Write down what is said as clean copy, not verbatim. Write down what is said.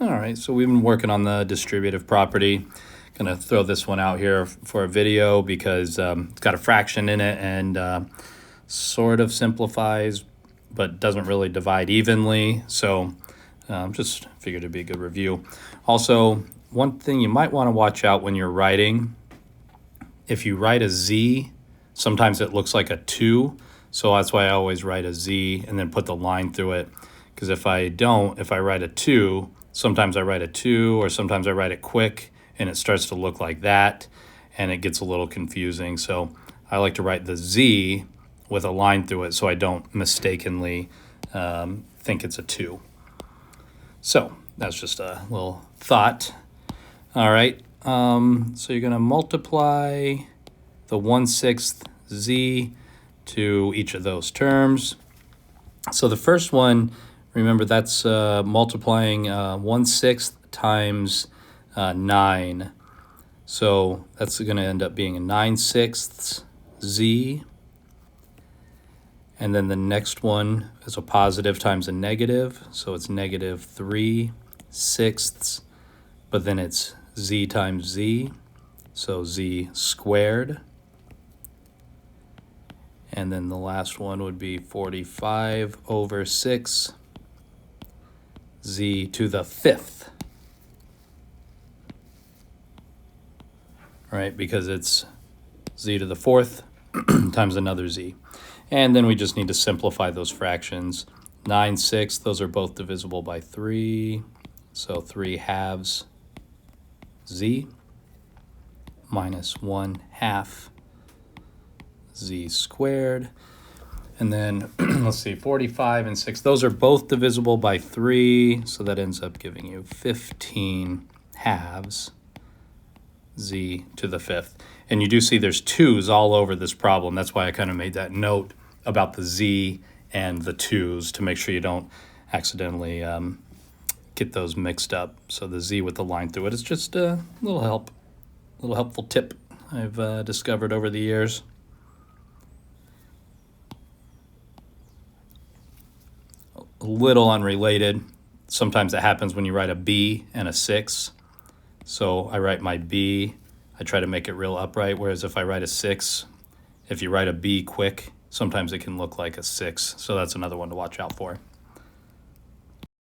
All right, so we've been working on the distributive property. Gonna throw this one out here for a video because it's got a fraction in it and sort of simplifies, but doesn't really divide evenly. So just figured it'd be a good review. Also, one thing you might want to watch out when you're writing, if you write a Z, sometimes it looks like a 2. So that's why I always write a Z and then put the line through it. Because if I write a 2, sometimes I write a 2 or sometimes I write it quick and it starts to look like that and it gets a little confusing. So I like to write the Z with a line through it so I don't mistakenly think it's a 2. So that's just a little thought. All right, so you're going to multiply the 1/6 Z to each of those terms. So the first one, remember that's multiplying 1/6 times 9. So that's going to end up being a 9/6 Z. And then the next one is a positive times a negative. So it's negative 3/6, but then it's Z times Z. So Z squared. And then the last one would be 45/6 Z to the 5th. Right, because it's Z to the 4th times another Z. And then we just need to simplify those fractions. 9/6, those are both divisible by 3. So 3/2 Z minus 1/2 Z squared. And then let's see, 45 and 6, those are both divisible by 3. So that ends up giving you 15/2 Z to the 5th. And you do see there's 2's all over this problem. That's why I kind of made that note about the Z and the 2's to make sure you don't accidentally get those mixed up. So the Z with the line through it is just a little helpful tip I've discovered over the years. A little unrelated. Sometimes it happens when you write a B and a 6. So I write my B, I try to make it real upright, whereas if I write a 6, if you write a B quick, sometimes it can look like a 6. So that's another one to watch out for.